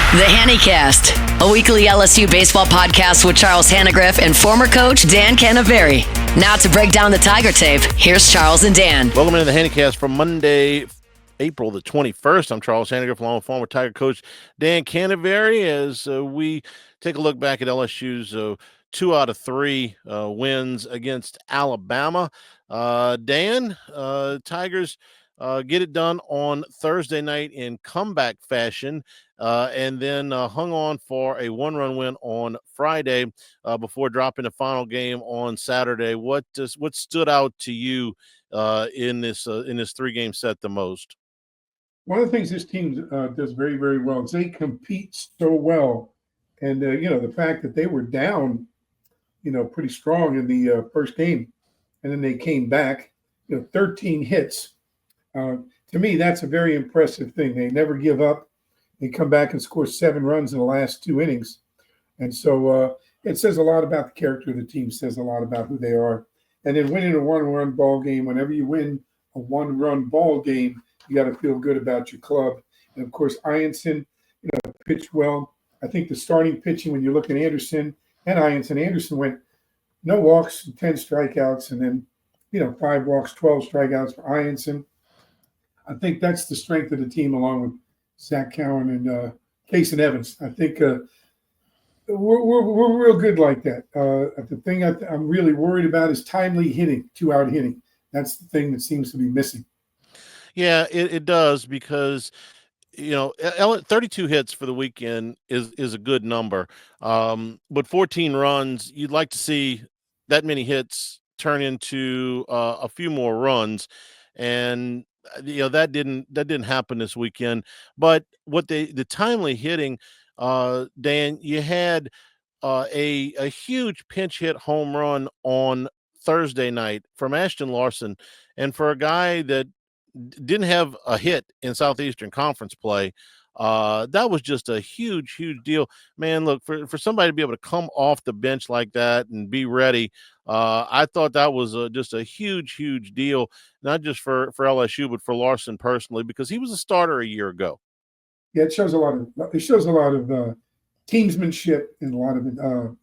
The Hnnycast, a weekly LSU baseball podcast with Charles Hannegriff and former coach Dan Canaveri. Now to break down the Tiger tape, here's Charles and Dan. Welcome to the Hnnycast for Monday, April the 21st. I'm Charles Hannegriff, along with former Tiger coach Dan Canaveri, as we take a look back at LSU's 2 out of 3 wins against Alabama. Dan, Tigers get it done on Thursday night in comeback fashion, and then hung on for a 1-run win on Friday before dropping the final game on Saturday. What stood out to you in this 3-game set the most? One of the things this team does very, very well is they compete so well, and the fact that they were down, pretty strong in the first game, and then they came back, 13 hits. To me, that's a very impressive thing. They never give up. They come back and score 7 runs in the last 2 innings. And so it says a lot about the character of the team, says a lot about who they are. And then winning a 1-run ball game, whenever you win a 1-run ball game, you got to feel good about your club. And, of course, Ianson, pitched well. I think the starting pitching, when you look at Anderson and Anderson went no walks, 10 strikeouts, and then, 5 walks, 12 strikeouts for Ianson. I think that's the strength of the team, along with Zach Cowan and Case and Evans. I think we're real good like that. The thing I'm really worried about is timely hitting, 2-out hitting. That's the thing that seems to be missing. Yeah, it does, because 32 hits for the weekend is a good number, but 14 runs, you'd like to see that many hits turn into a few more runs, and that didn't happen this weekend. But what the timely hitting, Dan, you had a huge pinch hit home run on Thursday night from Ashton Larson, and for a guy that didn't have a hit in Southeastern Conference play, that was just a huge deal. Man, look, for somebody to be able to come off the bench like that and be ready, I thought that was just a huge deal, not just for LSU, but for Larson personally, because he was a starter a year ago. Yeah, it shows a lot of teamsmanship and a lot of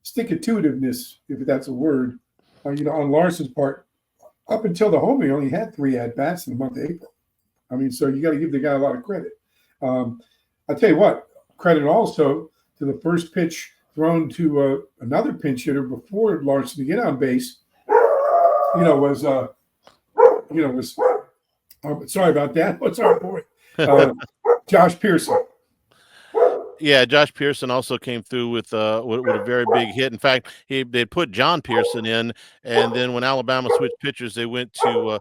stick-to-itiveness, if that's a word, on Larson's part. Up until the home, he only had 3 at-bats in the month of April. I mean, so you got to give the guy a lot of credit. I'll tell you what, credit also to the first pitch thrown to another pinch hitter before Larson to get on base, was sorry about that. What's our boy? Josh Pearson. Yeah, Josh Pearson also came through with a very big hit. In fact, they put John Pearson in, and then when Alabama switched pitchers, they went to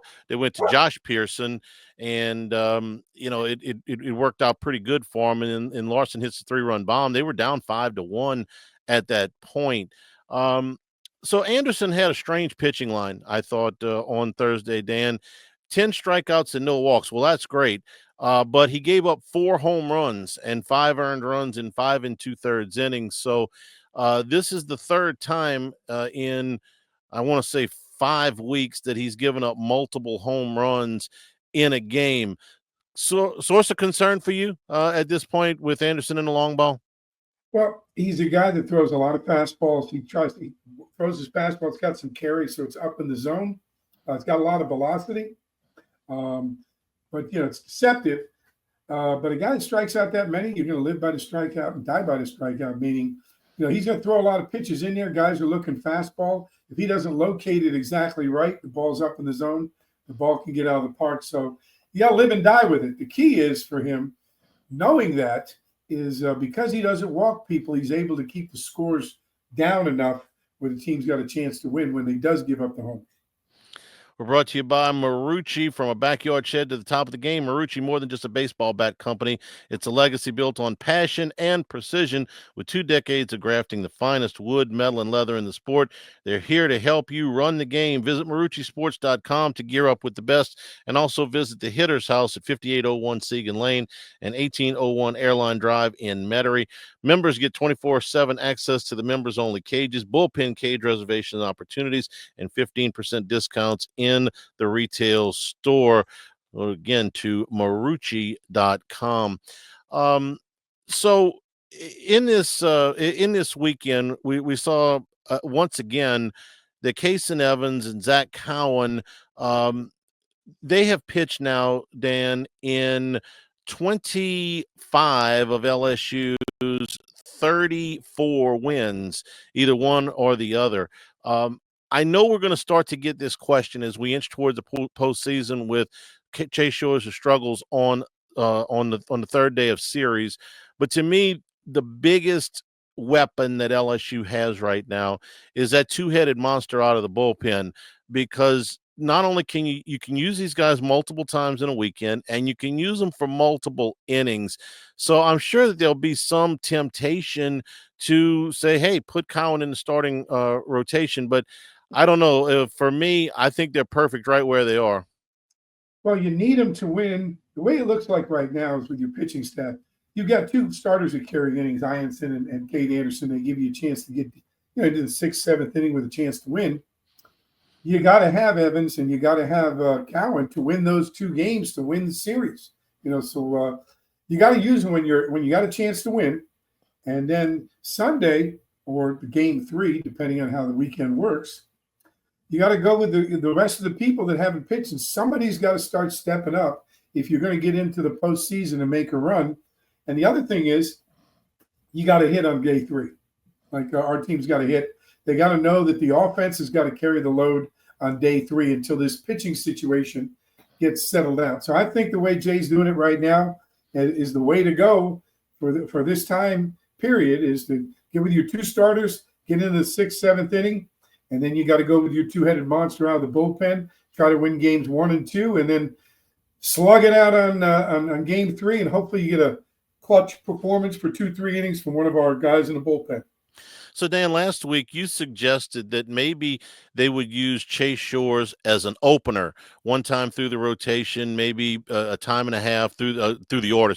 Josh Pearson, and it worked out pretty good for him. And Larson hits a 3-run bomb. They were down 5-1 at that point. So Anderson had a strange pitching line, I thought, on Thursday, Dan. 10 strikeouts and no walks. Well, that's great. But he gave up 4 home runs and 5 earned runs in 5 2/3 innings. So this is the third time in, I want to say, 5 weeks that he's given up multiple home runs in a game. So, source of concern for you at this point with Anderson in the long ball? Well, he's a guy that throws a lot of fastballs. He throws his fastball. It's got some carry, so it's up in the zone. It's got a lot of velocity. But, it's deceptive. But a guy that strikes out that many, you're going to live by the strikeout and die by the strikeout, meaning, he's going to throw a lot of pitches in there. Guys are looking fastball. If he doesn't locate it exactly right, the ball's up in the zone, the ball can get out of the park. So you got to live and die with it. The key is for him, knowing that, is because he doesn't walk people, he's able to keep the scores down enough where the team's got a chance to win when he does give up the home. We're brought to you by Marucci. From a backyard shed to the top of the game, Marucci, more than just a baseball bat company. It's a legacy built on passion and precision. With 2 decades of grafting the finest wood, metal, and leather in the sport, they're here to help you run the game. Visit MarucciSports.com to gear up with the best, and also visit the Hitter's House at 5801 Segan Lane and 1801 Airline Drive in Metairie. Members get 24/7 access to the members-only cages, bullpen cage reservation opportunities, and 15% discounts in the retail store. Again, to Marucci.com. So in this weekend, we saw once again that Kason Evans and Zach Cowan. Um, they have pitched now, Dan, in 25 of LSU's 34 wins, either one or the other. I know we're going to start to get this question as we inch towards the postseason with Chase Shores' struggles on the third day of series. But to me, the biggest weapon that LSU has right now is that two-headed monster out of the bullpen, because not only can you can use these guys multiple times in a weekend, and you can use them for multiple innings. So I'm sure that there'll be some temptation to say, hey, put Cowan in the starting rotation. But I don't know. For me, I think they're perfect right where they are. Well, you need them to win. The way it looks like right now is with your pitching staff. You've got two starters that carry innings, Ianson and Cade Anderson. They give you a chance to get into the sixth, seventh inning with a chance to win. You got to have Evans and you got to have Cowan to win those two games to win the series. So you got to use them when you got a chance to win. And then Sunday or the game 3, depending on how the weekend works, you got to go with the rest of the people that haven't pitched, and somebody's got to start stepping up if you're going to get into the postseason and make a run. And the other thing is, you got to hit on day 3. Like our team's got to hit. They got to know that the offense has got to carry the load on day 3 until this pitching situation gets settled out. So I think the way Jay's doing it right now is the way to go for this time period, is to get with your two starters, get into the 6th, 7th inning, and then you got to go with your two-headed monster out of the bullpen, try to win games 1 and 2, and then slug it out on game 3, and hopefully you get a clutch performance for 2-3 innings from one of our guys in the bullpen. So, Dan, last week you suggested that maybe they would use Chase Shores as an opener one time through the rotation, maybe a time and a half through the order,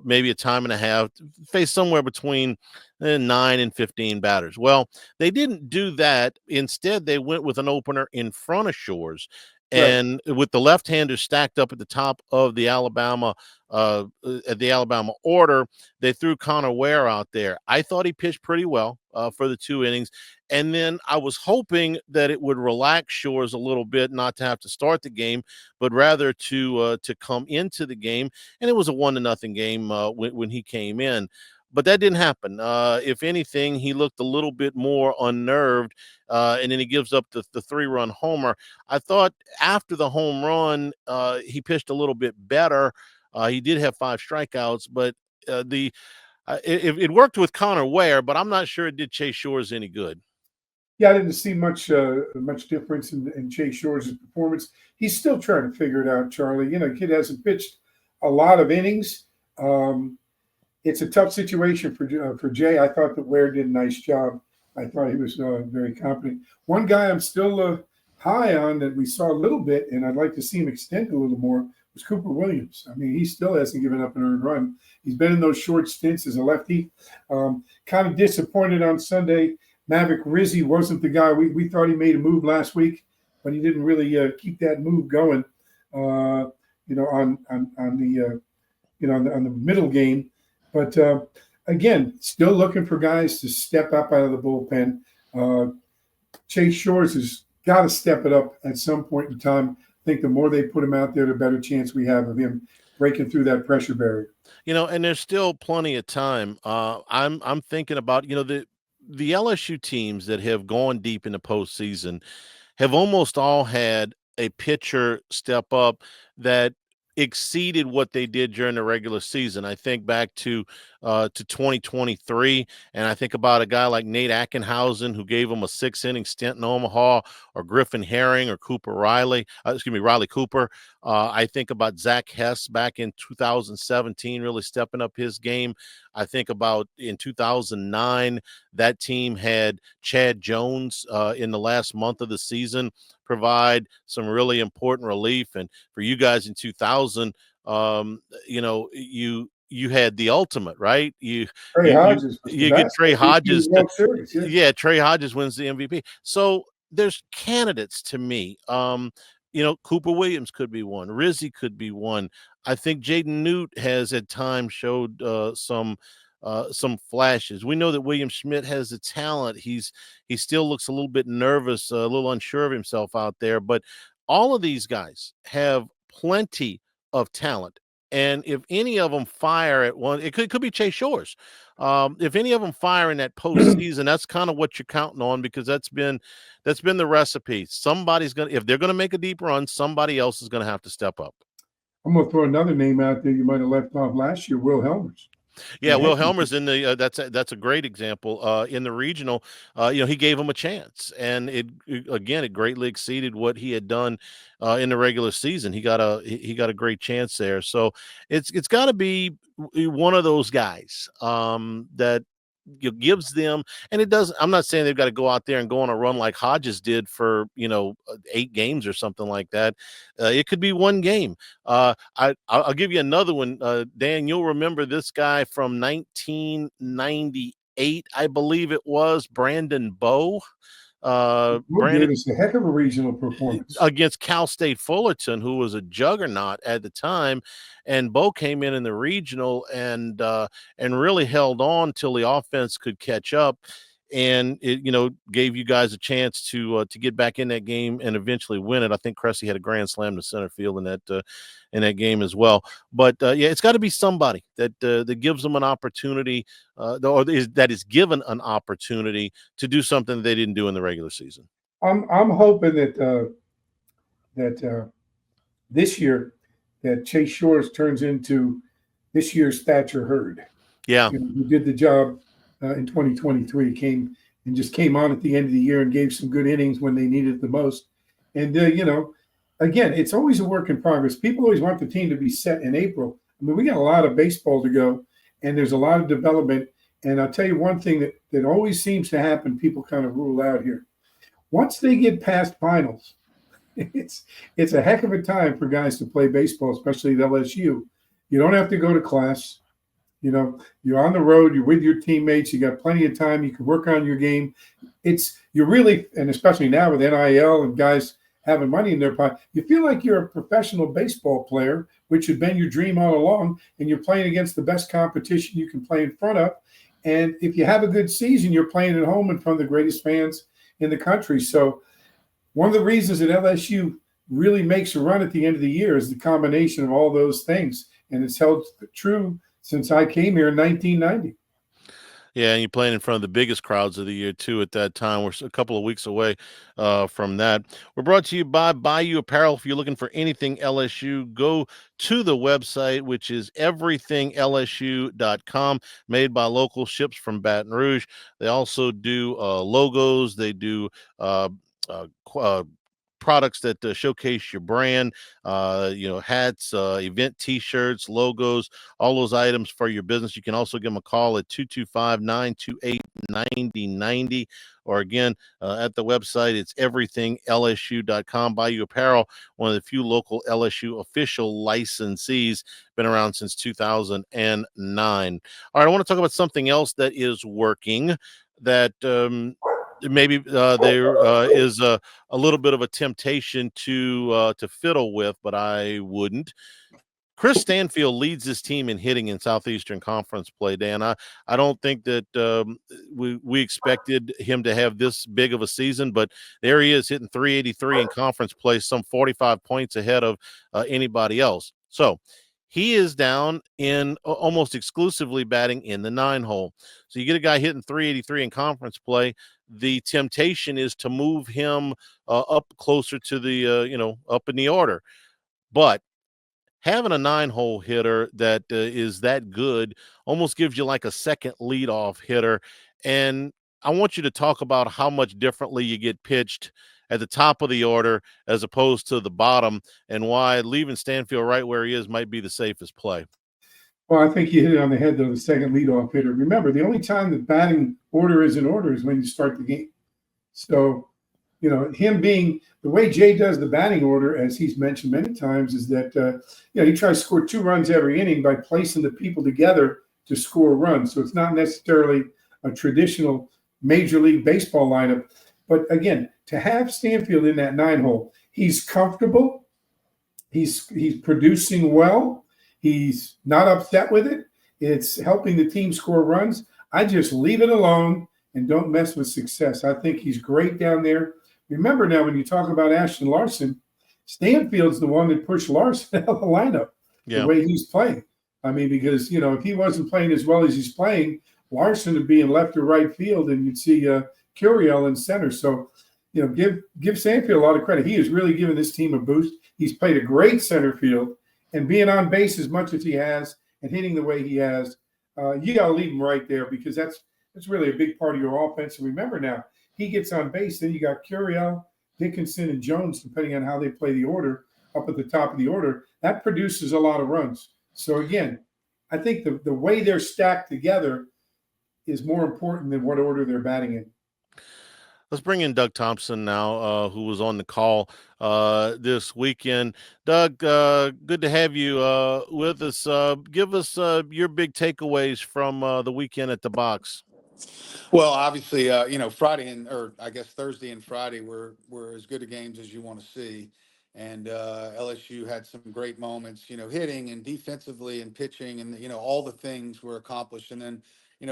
maybe a time and a half, face somewhere between 9 and 15 batters. Well, they didn't do that. Instead, they went with an opener in front of Shores. And with the left-hander stacked up at the top of the Alabama order, they threw Connor Ware out there. I thought he pitched pretty well for the 2 innings. And then I was hoping that it would relax Shores a little bit, not to have to start the game, but rather to come into the game. And it was a 1-0 game when he came in. But that didn't happen. If anything, he looked a little bit more unnerved, and then he gives up the 3-run homer. I thought after the home run, he pitched a little bit better. He did have 5 strikeouts, but it worked with Connor Ware, but I'm not sure it did Chase Shores any good. Yeah, I didn't see much difference in Chase Shores' performance. He's still trying to figure it out, Charlie. Kid hasn't pitched a lot of innings. It's a tough situation for Jay. I thought that Ware did a nice job. I thought he was very competent. One guy I'm still high on that we saw a little bit, and I'd like to see him extend a little more, was Cooper Williams. I mean, he still hasn't given up an earned run. He's been in those short stints as a lefty. Kind of disappointed on Sunday. Maverick Rizzi wasn't the guy. We thought he made a move last week, but he didn't really keep that move going. On the middle game. But again, still looking for guys to step up out of the bullpen. Chase Shores has got to step it up at some point in time. I think the more they put him out there, the better chance we have of him breaking through that pressure barrier. And there's still plenty of time. I'm thinking about the LSU teams that have gone deep in the postseason have almost all had a pitcher step up that exceeded what they did during the regular season. I think back to 2023, and I think about a guy like Nate Ackenhausen, who gave him a 6-inning stint in Omaha, or Griffin Herring, or Riley Cooper. I think about Zach Hess back in 2017, really stepping up his game. I think about in 2009, that team had Chad Jones in the last month of the season provide some really important relief. And for you guys in 2000, you had the ultimate, right? Trey Hodges you get Trey Hodges. Trey Hodges wins the MVP. So there's candidates to me. Cooper Williams could be one. Rizzy could be one. I think Jaden Newt has at times showed some flashes. We know that William Schmidt has the talent. He still looks a little bit nervous, a little unsure of himself out there. But all of these guys have plenty of talent. And if any of them fire at one, it could be Chase Shores. If any of them fire in that postseason, that's kind of what you're counting on, because that's been the recipe. Somebody's if they're gonna make a deep run, somebody else is gonna have to step up. I'm going to throw another name out there you might have left off last year, Will Helmers. Yeah, Will Helmer's in the that's a great example. In the regional, he gave him a chance, and it greatly exceeded what he had done in the regular season. He got a great chance there. So it's got to be one of those guys that gives them, and it doesn't. I'm not saying they've got to go out there and go on a run like Hodges did for 8 games or something like that. It could be one game. I'll give you another one. Dan, you'll remember this guy from 1998, I believe it was, Brandon Bowe. Brandon gave us a heck of a regional performance against Cal State Fullerton, who was a juggernaut at the time, and Bo came in the regional and really held on till the offense could catch up, and it gave you guys a chance to get back in that game and eventually win it. I think Cressy had a grand slam to center field in that game as well. But it's got to be somebody that gives them an opportunity, that is given an opportunity to do something they didn't do in the regular season. I'm hoping that this year that Chase Shores turns into this year's Thatcher Hurd. Yeah, who did the job in 2023, came on at the end of the year and gave some good innings when they needed it the most. And again, it's always a work in progress. People always want the team to be set in April. I mean, we got a lot of baseball to go, and there's a lot of development. And I'll tell you one thing that always seems to happen, people kind of rule out here. Once they get past finals, it's a heck of a time for guys to play baseball, especially at LSU. You don't have to go to class. You're on the road, you're with your teammates, you got plenty of time, you can work on your game. You're really, and especially now with NIL and guys having money in their pocket, you feel like you're a professional baseball player, which had been your dream all along, and you're playing against the best competition you can play in front of. And if you have a good season, you're playing at home in front of the greatest fans in the country. So one of the reasons that LSU really makes a run at the end of the year is the combination of all those things. And it's held true since I came here in 1990. Yeah, and you're playing in front of the biggest crowds of the year, too, at that time. We're a couple of weeks away from that. We're brought to you by Bayou Apparel. If you're looking for anything LSU, go to the website, which is everythinglsu.com, made by local, ships from Baton Rouge. They also do logos. They do products that showcase your brand, hats, event T-shirts, logos, all those items for your business. You can also give them a call at 225-928-9090, or again, at the website, it's everythinglsu.com. Bayou Apparel, one of the few local LSU official licensees, been around since 2009. All right, I want to talk about something else that is working, that maybe there is a little bit of a temptation to fiddle with, but I wouldn't. Chris Stanfield leads this team in hitting in Southeastern Conference play, Dan. I don't think that we expected him to have this big of a season, but there he is hitting 383 in conference play, some 45 points ahead of anybody else. So he is down in almost exclusively batting in the 9-hole. So you get a guy hitting 383 in conference play. The temptation is to move him up closer to the, up in the order. But having a 9-hole hitter that is that good almost gives you like a second leadoff hitter. And I want you to talk about how much differently you get pitched at the top of the order as opposed to the bottom, and why leaving Stanfield right where he is might be the safest play. Well, I think you hit it on the head, though, the second leadoff hitter. Remember, the only time the batting order is in order is when you start the game. So, him being the way Jay does the batting order, as he's mentioned many times, is that, he tries to score 2 runs every inning by placing the people together to score runs. So it's not necessarily a traditional Major League Baseball lineup. But again, to have Stanfield in that 9-hole, He's comfortable. He's producing well. He's not upset with it. It's helping the team score runs. I just leave it alone and don't mess with success. I think he's great down there. Remember now, when you talk about Ashton Larson, Stanfield's the one that pushed Larson out of the lineup the way he's playing. I mean, because, if he wasn't playing as well as he's playing, Larson would be in left or right field, and you'd see Curiel in center. So, give Stanfield a lot of credit. He has really given this team a boost. He's played a great center field, and being on base as much as he has and hitting the way he has, you got to leave him right there, because that's really a big part of your offense. And remember now, he gets on base, then you got Curiel, Dickinson, and Jones, depending on how they play the order, up at the top of the order. That produces a lot of runs. So again, I think the way they're stacked together is more important than what order they're batting in. Let's bring in Doug Thompson now, who was on the call this weekend. Doug, good to have you with us. Give us your big takeaways from the weekend at the box. Well, obviously, Friday or I guess Thursday and Friday were as good a games as you want to see. And LSU had some great moments, hitting and defensively and pitching, and all the things were accomplished. And then,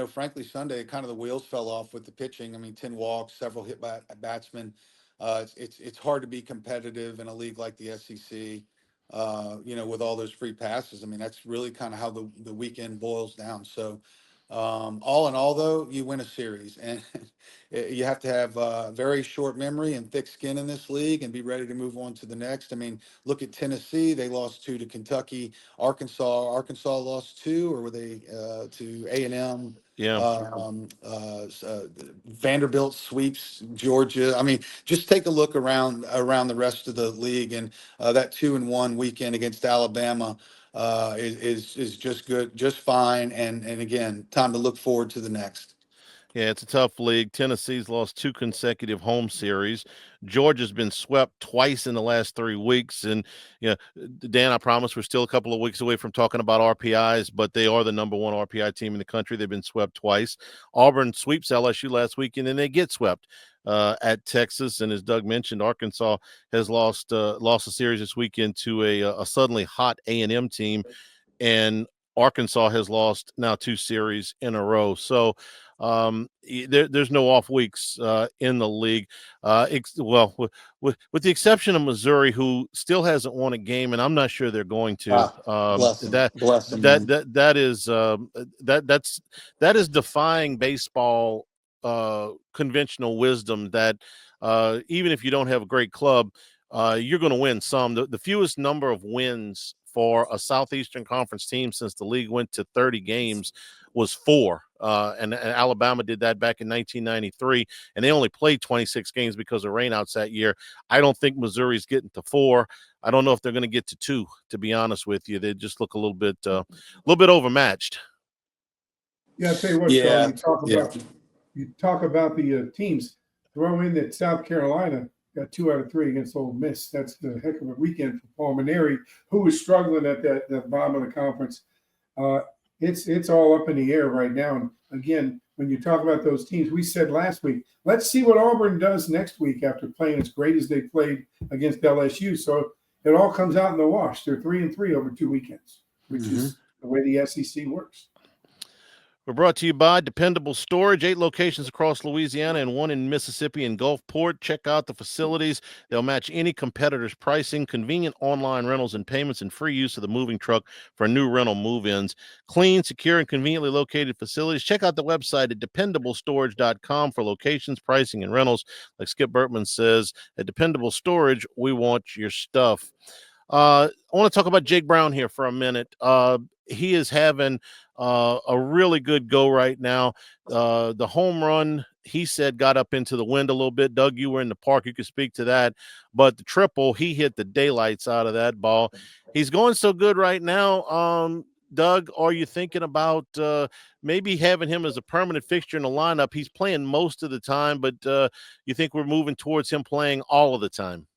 frankly, Sunday kind of the wheels fell off with the pitching. I mean, 10 walks, several hit by batsmen. It's hard to be competitive in a league like the SEC. With all those free passes. I mean, that's really kind of how the weekend boils down. So. All in all, though, you win a series, and you have to have very short memory and thick skin in this league and be ready to move on to the next. I mean, look at Tennessee. They lost 2 to Kentucky. Arkansas lost 2, or were they to A&M? Yeah. Vanderbilt sweeps Georgia. I mean, just take a look around the rest of the league, and that 2-1 weekend against Alabama is just good, just fine. And again, time to look forward to the next. Yeah, it's a tough league. Tennessee's lost 2 consecutive home series. Georgia's been swept twice in the last 3 weeks. And, Dan, I promise we're still a couple of weeks away from talking about RPIs, but they are the number 1 RPI team in the country. They've been swept twice. Auburn sweeps LSU last weekend, and they get swept at Texas. And as Doug mentioned, Arkansas has lost a series this weekend to a suddenly hot A&M team. And Arkansas has lost now 2 series in a row. So there's no off weeks in the league. With the exception of Missouri, who still hasn't won a game, and I'm not sure they're going to. Bless them, that is defying baseball conventional wisdom that even if you don't have a great club, you're going to win some. The fewest number of wins for a Southeastern Conference team since the league went to 30 games was 4. And Alabama did that back in 1993, and they only played 26 games because of rainouts that year. I don't think Missouri's getting to 4. I don't know if they're going to get to 2, to be honest with you. They just look a little bit overmatched. Yeah, I'll tell you what, Sean, you talk about the teams. Throw in that South Carolina got 2 out of 3 against Ole Miss. That's the heck of a weekend for Paul Maneri, who was struggling at the bottom of the conference. It's all up in the air right now. And again, when you talk about those teams, we said last week, let's see what Auburn does next week after playing as great as they played against LSU. So it all comes out in the wash. They're 3-3 over 2 weekends, which is the way the SEC works. We're brought to you by Dependable Storage, 8 locations across Louisiana and 1 in Mississippi and Gulfport. Check out the facilities. They'll match any competitor's pricing, convenient online rentals and payments, and free use of the moving truck for new rental move-ins. Clean, secure, and conveniently located facilities. Check out the website at dependablestorage.com for locations, pricing, and rentals. Like Skip Bertman says, at Dependable Storage, we want your stuff. I want to talk about Jake Brown here for a minute. He is having a really good go right now. The home run, he said, got up into the wind a little bit. Doug, you were in the park. You could speak to that. But the triple, he hit the daylights out of that ball. He's going so good right now. Doug, are you thinking about maybe having him as a permanent fixture in the lineup? He's playing most of the time, but you think we're moving towards him playing all of the time?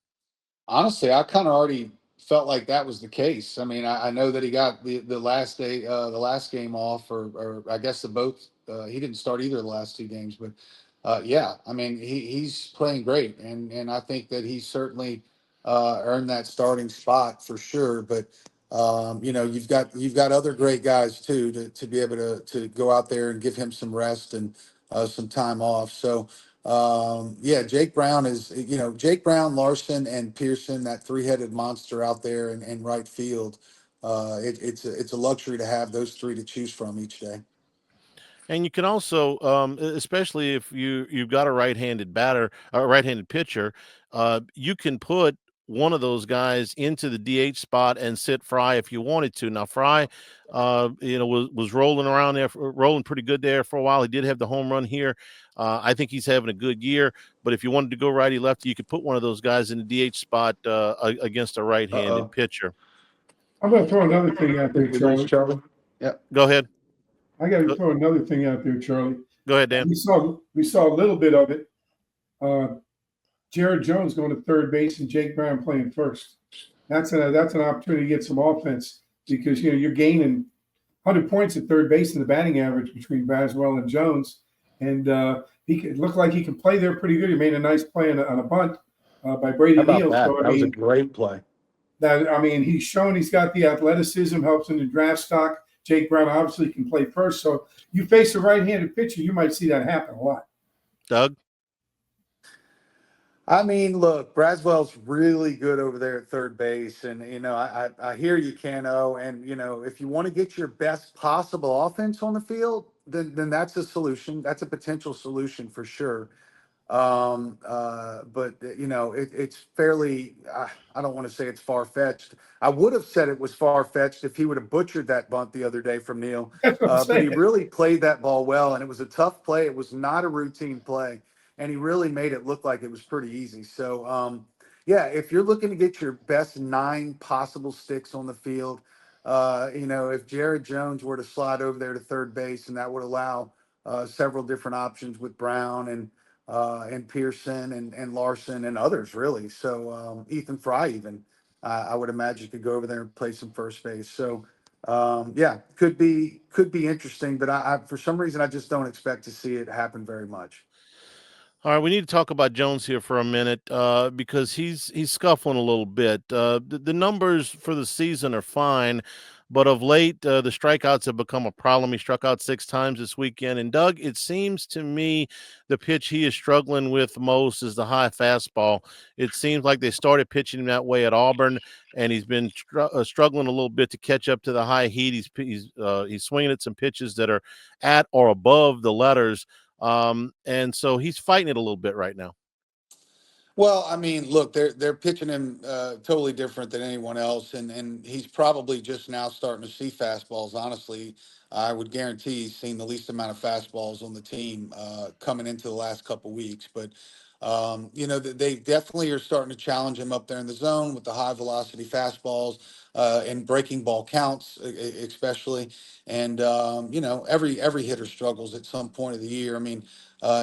Honestly, I kind of already felt like that was the case. I mean, I know that he got the last day, the last game off, or I guess he didn't start either of the last 2 games, but yeah, I mean, he's playing great. And I think that he's certainly earn that starting spot for sure. But you've got other great guys too to be able to go out there and give him some rest and some time off. So yeah, Jake Brown, Larson, and Pearson, that three-headed monster out there in right field. It's a luxury to have those three to choose from each day. And you can also, especially if you've got a right-handed batter, a right-handed pitcher, you can put one of those guys into the DH spot and sit Fry if you wanted to. Now Fry, was rolling around there, rolling pretty good there for a while. He did have the home run here. I think he's having a good year. But if you wanted to go righty lefty, you could put one of those guys in the DH spot against a right-handed pitcher. I'm going to throw another thing out there, We lose Charlie. Charlie. Yeah. Go ahead. I got to throw another thing out there, Charlie. Go ahead, Dan. We saw a little bit of it. Jared Jones going to third base and Jake Brown playing first. That's an opportunity to get some offense because you're gaining 100 points at third base in the batting average between Braswell and Jones, and it looked like he can play there pretty good. He made a nice play on a bunt by Brady How about Neal. that? So, That was a great play. He's shown he's got the athleticism, helps in the draft stock. Jake Brown obviously can play first. So you face a right-handed pitcher, you might see that happen a lot. Doug? I mean, look, Braswell's really good over there at third base. And, I hear you, Cano. And, if you want to get your best possible offense on the field, then that's a solution. That's a potential solution for sure. But it's fairly, I don't want to say it's far-fetched. I would have said it was far-fetched if he would have butchered that bunt the other day from Neal. But he really played that ball well, and it was a tough play. It was not a routine play, and he really made it look like it was pretty easy. So, yeah, if you're looking to get your best 9 possible sticks on the field, if Jared Jones were to slide over there to third base, and that would allow several different options with Brown and Pearson and Larson and others, really. So Ethan Fry even, I would imagine, could go over there and play some first base. So yeah, could be interesting, but I for some reason I just don't expect to see it happen very much. All right, we need to talk about Jones here for a minute because he's scuffling a little bit. The numbers for the season are fine, but of late the strikeouts have become a problem. He struck out 6 times this weekend. And Doug, it seems to me the pitch he is struggling with most is the high fastball. It seems like they started pitching him that way at Auburn, and he's been struggling a little bit to catch up to the high heat. He's swinging at some pitches that are at or above the letters. And so he's fighting it a little bit right now. Well, I mean, look, they're pitching him totally different than anyone else, and he's probably just now starting to see fastballs. Honestly, I would guarantee he's seen the least amount of fastballs on the team coming into the last couple weeks. But they definitely are starting to challenge him up there in the zone with the high velocity fastballs and breaking ball counts, especially. And every hitter struggles at some point of the year. I mean.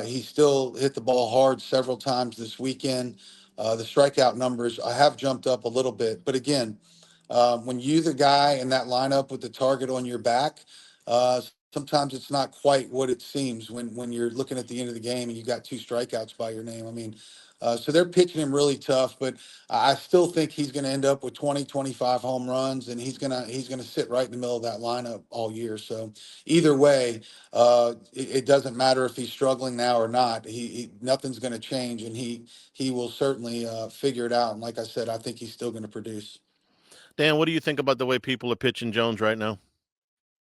He still hit the ball hard several times this weekend. The strikeout numbers have jumped up a little bit. But again, when you're the guy in that lineup with the target on your back, sometimes it's not quite what it seems when you're looking at the end of the game and you got 2 strikeouts by your name. I mean, so they're pitching him really tough, but I still think he's going to end up with 20, 25 home runs, and he's going to sit right in the middle of that lineup all year. So either way, it doesn't matter if he's struggling now or not. Nothing's going to change, and he will certainly figure it out. And like I said, I think he's still going to produce. Dan, what do you think about the way people are pitching Jones right now?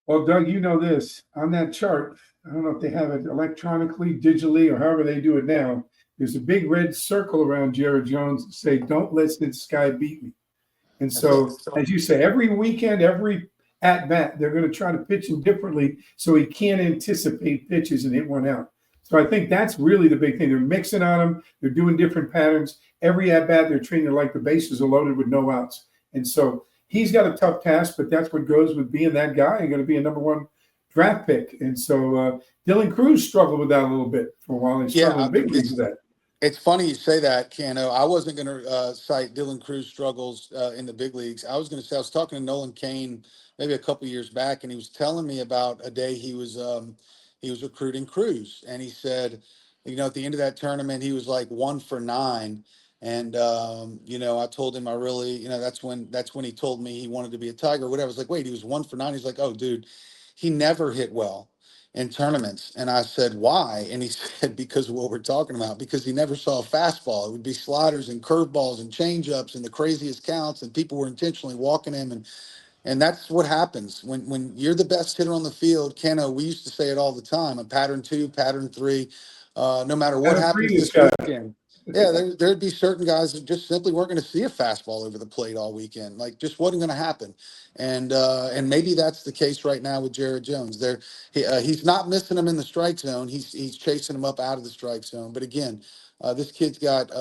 Well, Doug, you know this. On that chart, I don't know if they have it electronically, digitally, or however they do it now. There's a big red circle around Jared Jones to say, "Don't let this guy beat me." And so, as you say, every weekend, every at-bat, they're going to try to pitch him differently so he can't anticipate pitches and hit one out. So I think that's really the big thing. They're mixing on him. They're doing different patterns. Every at-bat, they're treating it like the bases are loaded with no outs. And so he's got a tough task, but that's what goes with being that guy and going to be a number 1 draft pick. And so Dylan Cruz struggled with that a little bit for a while. He struggled with big leagues with that. It's funny you say that, Cano. I wasn't going to cite Dylan Cruz struggles in the big leagues. I was going to say I was talking to Nolan Cain maybe a couple years back, and he was telling me about a day he was recruiting Cruz, and he said, at the end of that tournament, he was like 1 for 9, And I told him I really, that's when he told me he wanted to be a Tiger. Whatever. I was like, wait, he was 1 for 9. He's like, oh, dude, he never hit well in tournaments. And I said, why? And he said, because of what we're talking about. Because he never saw a fastball. It would be sliders and curveballs and changeups and the craziest counts, and people were intentionally walking him. And that's what happens when you're the best hitter on the field. Keno, we used to say it all the time: a pattern 2, pattern 3. No matter what Pattern three, happens this this guy. weekend, yeah, there'd be certain guys that just simply weren't going to see a fastball over the plate all weekend. Like, just wasn't going to happen. And maybe that's the case right now with Jared Jones. He's not missing them in the strike zone. He's chasing them up out of the strike zone. But again, this kid's got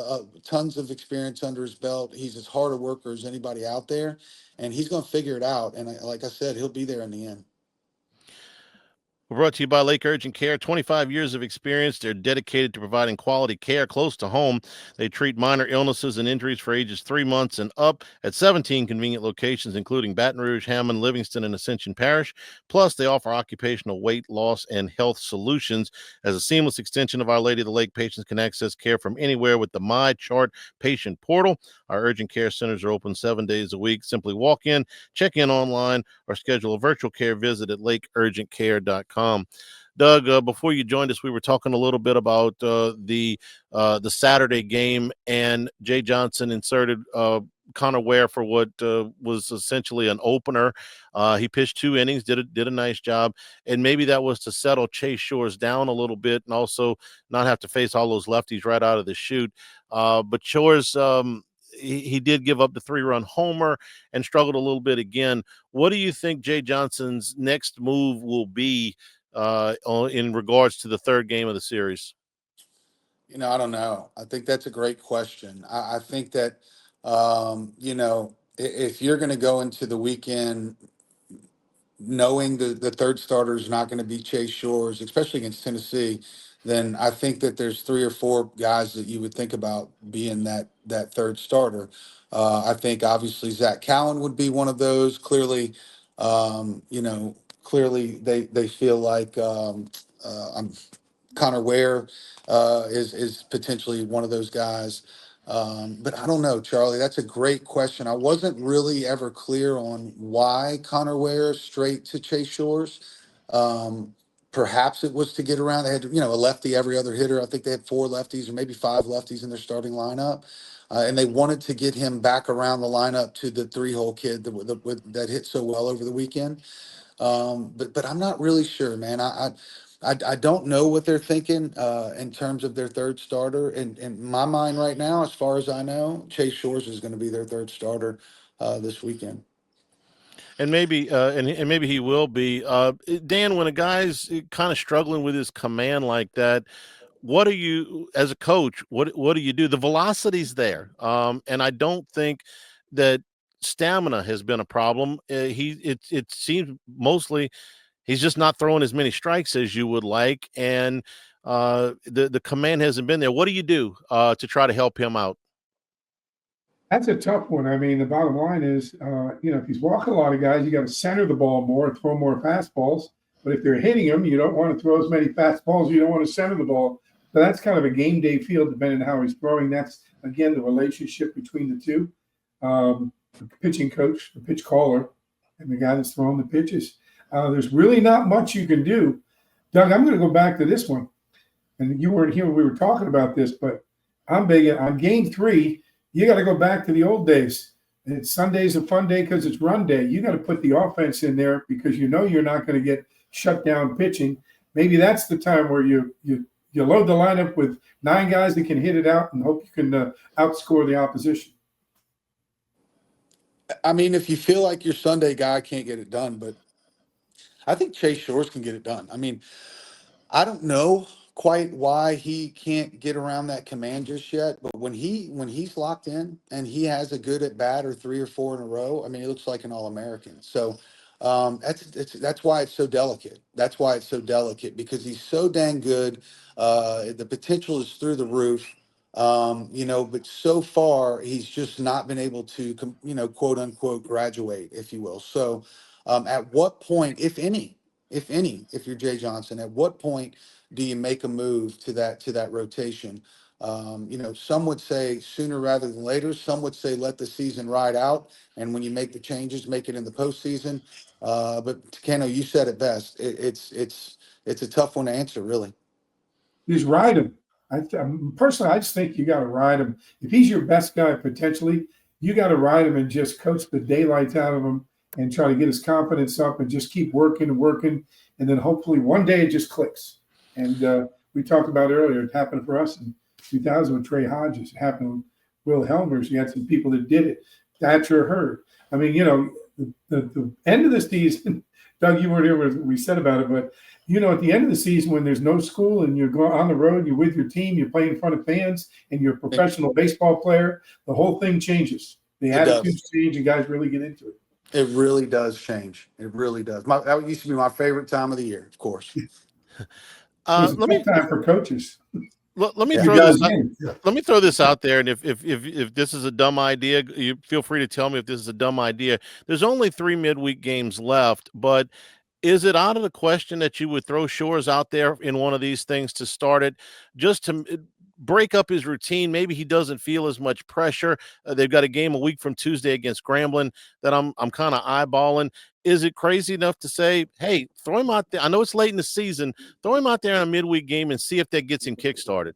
tons of experience under his belt. He's as hard a worker as anybody out there, and he's going to figure it out. And like I said, he'll be there in the end. We're brought to you by Lake Urgent Care. 25 years of experience. They're dedicated to providing quality care close to home. They treat minor illnesses and injuries for ages 3 months and up at 17 convenient locations, including Baton Rouge, Hammond, Livingston, and Ascension Parish. Plus, they offer occupational weight loss and health solutions. As a seamless extension of Our Lady of the Lake, patients can access care from anywhere with the My Chart patient portal. Our urgent care centers are open 7 days a week. Simply walk in, check in online, or schedule a virtual care visit at lakeurgentcare.com. Doug, before you joined us, we were talking a little bit about the Saturday game, and Jay Johnson inserted Connor Ware for what was essentially an opener. He pitched 2 innings, did a nice job, and maybe that was to settle Chase Shores down a little bit, and also not have to face all those lefties right out of the chute. But Shores, he did give up the 3-run homer and struggled a little bit again. What do you think Jay Johnson's next move will be in regards to the 3rd game of the series? I don't know. I think that's a great question. I think that, if you're going to go into the weekend knowing the third starter is not going to be Chase Shores, especially against Tennessee, then I think that there's 3 or 4 guys that you would think about being that third starter. I think obviously Zach Callen would be one of those. Clearly, clearly they feel like Connor Ware is potentially one of those guys. But I don't know, Charlie. That's a great question. I wasn't really ever clear on why Connor Ware straight to Chase Shores. Um, Perhaps it was to get around. They had, a lefty every other hitter. I think they had 4 lefties or maybe 5 lefties in their starting lineup. And they wanted to get him back around the lineup to the 3-hole kid that hit so well over the weekend. But I'm not really sure, man. I don't know what they're thinking in terms of their third starter. In my mind right now, as far as I know, Chase Shores is going to be their third starter this weekend. And maybe and maybe he will be. Dan, when a guy's kind of struggling with his command like that, what do you, as a coach, what do you do? The velocity's there, and I don't think that stamina has been a problem. It seems mostly he's just not throwing as many strikes as you would like, and the command hasn't been there. What do you do to try to help him out? That's a tough one. I mean, the bottom line is, if he's walking a lot of guys, you got to center the ball more, throw more fastballs. But if they're hitting him, you don't want to throw as many fastballs. You don't want to center the ball. So that's kind of a game day feel, depending on how he's throwing. That's, again, the relationship between the two, the pitching coach, the pitch caller, and the guy that's throwing the pitches. There's really not much you can do. Doug, I'm going to go back to this one. And you weren't here when we were talking about this, but I'm big on game 3. You got to go back to the old days. And Sunday's a fun day because it's run day. You got to put the offense in there because you're not going to get shut down pitching. Maybe that's the time where you load the lineup with 9 guys that can hit it out and hope you can outscore the opposition. I mean, if you feel like your Sunday guy can't get it done, but I think Chase Shores can get it done. I mean, I don't know quite why he can't get around that command just yet, but when he's locked in and he has a good at bat or 3 or 4 in a row, I mean, he looks like an All-American. So that's why it's so delicate. That's why it's so delicate, because he's so dang good. The potential is through the roof. But so far he's just not been able to, quote unquote, graduate, if you will. So at what point, if you're Jay Johnson, at what point do you make a move to that rotation? Some would say sooner rather than later. Some would say let the season ride out, and when you make the changes, make it in the postseason. But Kano, you said it best. It's a tough one to answer, really. Just ride him. Personally, I just think you got to ride him. If he's your best guy potentially, you got to ride him and just coach the daylights out of him and try to get his confidence up and just keep working and working. And then hopefully one day it just clicks. And we talked about earlier, it happened for us in 2000 with Trey Hodges. It happened with Will Helmers. You had some people that did it. Thatcher Hurd. I mean, the end of the season, Doug, you weren't here when we said about it, but at the end of the season when there's no school and you're going on the road, you're with your team, you're playing in front of fans, and you're a professional baseball player, the whole thing changes. The attitudes change, and guys really get into it. It really does change. It really does. That used to be my favorite time of the year, of course. It's a tough time for coaches. Let me throw this out there, and if this is a dumb idea, you feel free to tell me if this is a dumb idea. There's only 3 midweek games left, but is it out of the question that you would throw Shores out there in one of these things to start it, just to break up his routine? Maybe he doesn't feel as much pressure. They've got a game a week from Tuesday against Grambling that I'm kind of eyeballing. Is it crazy enough to say, hey, throw him out there? I know it's late in the season. Throw him out there in a midweek game and see if that gets him kickstarted.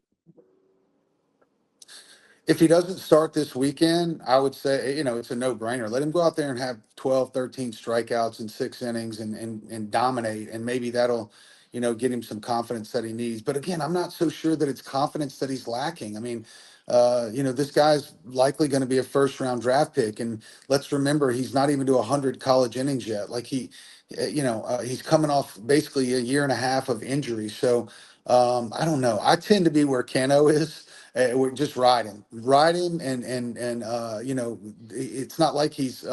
If he doesn't start this weekend, I would say, it's a no-brainer. Let him go out there and have 12, 13 strikeouts in 6 innings and dominate, and maybe that'll, get him some confidence that he needs. But again, I'm not so sure that it's confidence that he's lacking. I mean, this guy's likely going to be a first-round draft pick, and let's remember he's not even to 100 college innings yet. Like he's coming off basically a year and a half of injury. So I don't know. I tend to be where Kano is. Just ride him, and it's not like he's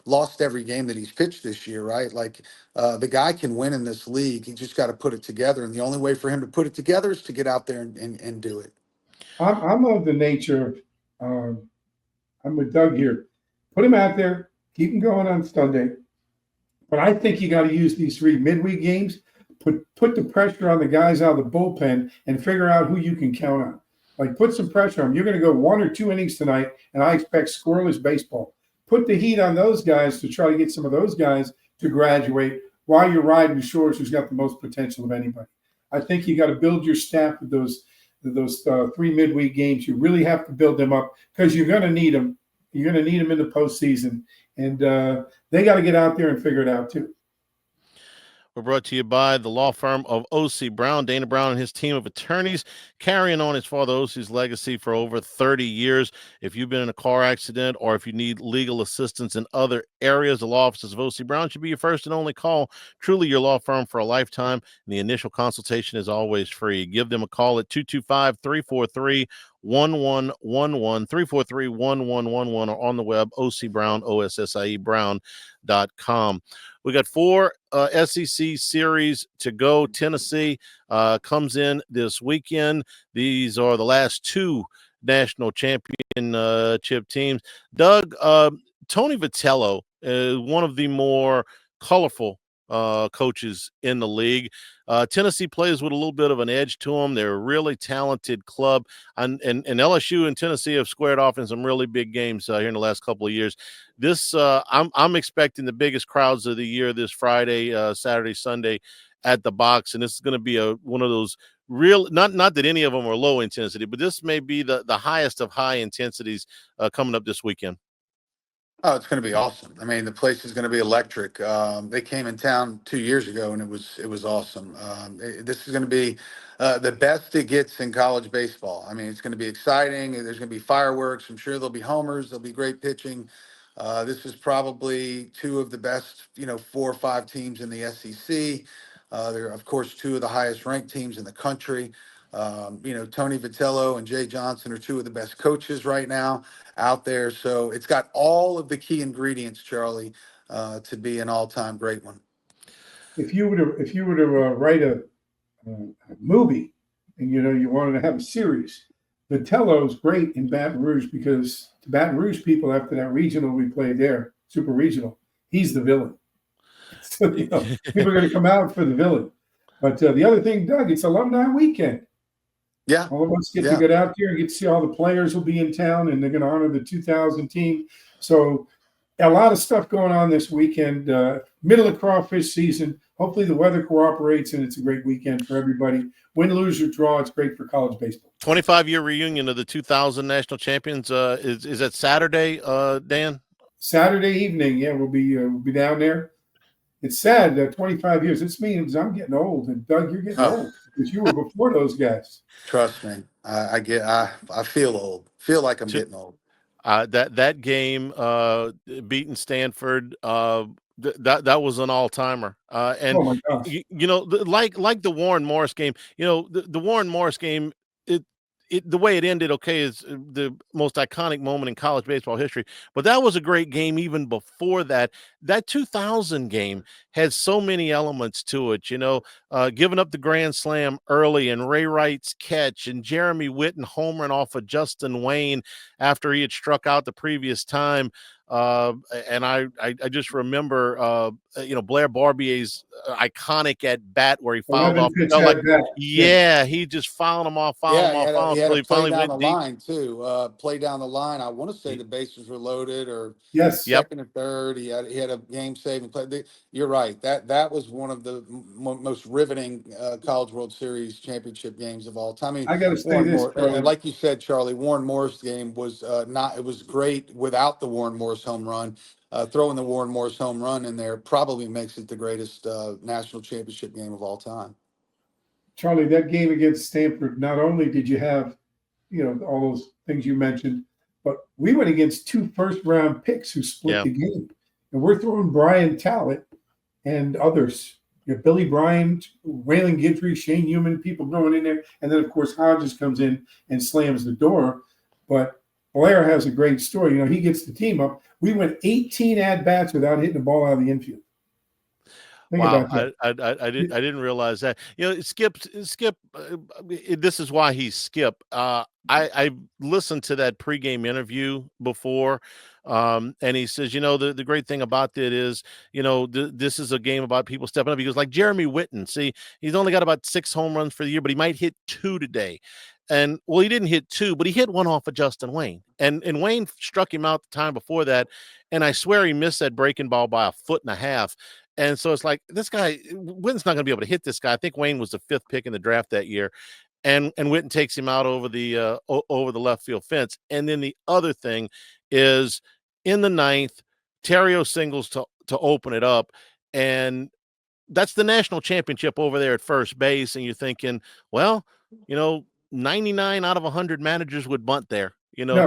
lost every game that he's pitched this year, right? Like the guy can win in this league. He just got to put it together, and the only way for him to put it together is to get out there and do it. I'm of the nature of, I'm with Doug here. Put him out there, keep him going on Sunday. But I think you got to use these 3 midweek games, put the pressure on the guys out of the bullpen and figure out who you can count on. Like, put some pressure on them. You're going to go 1 or 2 innings tonight, and I expect scoreless baseball. Put the heat on those guys to try to get some of those guys to graduate while you're riding Shores, who's got the most potential of anybody. I think you got to build your staff with those 3 midweek games. You really have to build them up because you're going to need them. You're going to need them in the postseason, and they got to get out there and figure it out too. We're brought to you by the law firm of O.C. Brown. Dana Brown and his team of attorneys carrying on his father O.C.'s legacy for over 30 years. If you've been in a car accident or if you need legal assistance in other areas, the law offices of O.C. Brown should be your first and only call. Truly your law firm for a lifetime, and the initial consultation is always free. Give them a call at 225-343-1111, 343-1111, or on the web, OC Brown, OSSIE Brown.com. We got 4 SEC series to go. Tennessee comes in this weekend. These are the last 2 national championship teams. Doug, Tony Vitello is one of the more colorful coaches in the league. Tennessee plays with a little bit of an edge to them. They're a really talented club, and LSU and Tennessee have squared off in some really big games here in the last couple of years. This I'm expecting the biggest crowds of the year this Friday, Saturday, Sunday at the box, and this is going to be one of those real, not that any of them are low intensity, but this may be the highest of high intensities coming up this weekend. Oh, it's going to be awesome. I mean, the place is going to be electric. They came in town 2 years ago, and it was awesome. This is going to be the best it gets in college baseball. I mean, it's going to be exciting. There's going to be fireworks. I'm sure there'll be homers. There'll be great pitching. This is probably 2 of the best, 4 or 5 teams in the SEC. They're, of course, 2 of the highest ranked teams in the country. Tony Vitello and Jay Johnson are 2 of the best coaches right now out there. So it's got all of the key ingredients, Charlie, to be an all-time great one. If you were to write a movie, and you wanted to have a series, Vitello's great in Baton Rouge because the Baton Rouge people, after that regional we played there, super regional, he's the villain. So people are going to come out for the villain. But the other thing, Doug, it's alumni weekend. Yeah. All of us get to Yeah. get out there and get to see all the players will be in town, and they're going to honor the 2000 team. So a lot of stuff going on this weekend. Middle of crawfish season. Hopefully the weather cooperates, and it's a great weekend for everybody. Win, lose, or draw, it's great for college baseball. 25-year reunion of the 2000 national champions. Is that Saturday, Dan? Saturday evening, yeah, we'll be down there. It's sad that 25 years. This means I'm getting old, and Doug, you're getting old because you were before those guys. Trust me, I feel old. Feel like I'm getting old. That game, beating Stanford, that was an all-timer. And Oh my gosh. like the Warren Morris game, the Warren Morris game, the way it ended, okay, is the most iconic moment in college baseball history. But that was a great game even before that. That 2000 game had so many elements to it, giving up the grand slam early and Ray Wright's catch and Jeremy Whitten homering off of Justin Wayne after he had struck out the previous time. And I just remember, Blair Barbier's iconic at bat where he fouled off. Pitch Felt like, at bat. yeah, he just fouled him off, He had until he to play finally down went the deep. line too. Play down the line. I want to say the bases were loaded, or Yes. second or third. He had a game saving play. You're right. That was one of the most riveting College World Series championship games of all time. I got to say this, and like you said, Charlie, Warren Morris game was not. It was great without the Warren Morris home run. Throwing the Warren Morris home run in there probably makes it the greatest national championship game of all time. Charlie, that game against Stanford, not only did you have, all those things you mentioned, but we went against 2 first-round picks who split the game. And we're throwing Brian Talbot and others. Billy Bryan, Waylon Guidry, Shane Newman, people going in there. And then, of course, Hodges comes in and slams the door. But Blair has a great story. He gets the team up. We went 18 at-bats without hitting the ball out of the infield. Wow, I didn't realize that. Skip. This is why he's Skip. I listened to that pregame interview before, and he says, the great thing about it is, this is a game about people stepping up. He goes, like Jeremy Whitten. See, he's only got about 6 home runs for the year, but he might hit 2 today. And well, he didn't hit 2, but he hit 1 off of Justin Wayne, and Wayne struck him out the time before that, and I swear he missed that breaking ball by 1.5 feet. And so it's like, this guy, Witten's not going to be able to hit this guy. I think Wayne was the 5th pick in the draft that year. And Whitten takes him out over the left field fence. And then the other thing is, in the 9th, Terrio singles to open it up. And that's the national championship over there at first base. And you're thinking, well, 99 out of 100 managers would bunt there.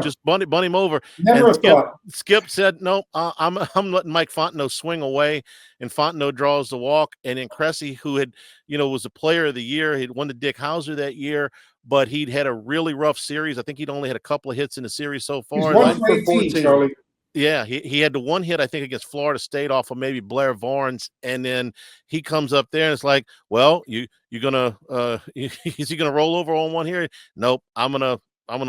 Just bunt him over. Never and thought. Skip said, no, I'm letting Mike Fontenot swing away, and Fontenot draws the walk. And then Cressy, who had, was the player of the year, he'd won the Dick Hauser that year, but he'd had a really rough series. I think he'd only had a couple of hits in the series so far. He's 1 for 18, Charlie. Yeah, he had the 1 hit, I think, against Florida State off of maybe Blair Varnes, and then he comes up there and it's like, well, you're gonna is he gonna roll over on one here? Nope, I'm gonna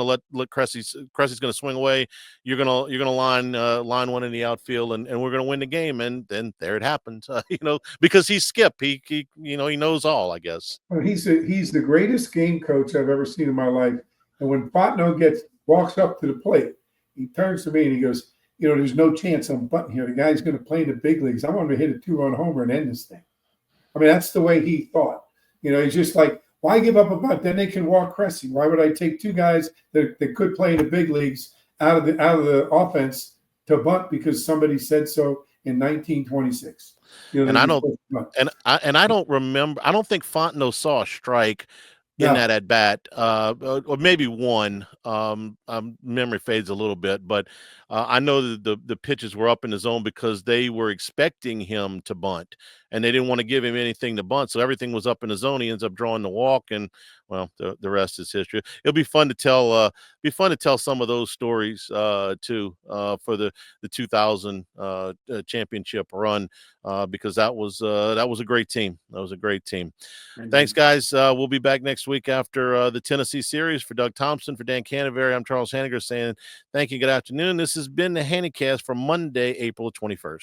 let Cressy's gonna swing away. You're gonna line one in the outfield, and we're gonna win the game. And then there it happened, because he's Skip. He knows all, I guess. Well, he's the greatest game coach I've ever seen in my life. And when Fontenot walks up to the plate, he turns to me and he goes, there's no chance I'm bunting here. The guy's going to play in the big leagues. I want him to hit a 2-run homer and end this thing. I mean, that's the way he thought. He's just like, why give up a bunt? Then they can walk Cressy. Why would I take 2 guys that could play in the big leagues out of the offense to bunt because somebody said so in 1926? And I don't remember. I don't think Fontenot saw a strike in that at bat, or maybe one. Memory fades a little bit, but I know that the pitches were up in the zone because they were expecting him to bunt, and they didn't want to give him anything to bunt. So everything was up in the zone. He ends up drawing the walk, and well, the rest is history. It'll be fun to tell. Some of those stories too for the 2000 championship run, because that was a great team. That was a great team. Mm-hmm. Thanks, guys. We'll be back next week after the Tennessee series. For Doug Thompson, for Dan Canaveri, I'm Charles Hnnycast saying thank you. Good afternoon. This has been the Hnnycast for Monday, April 21st.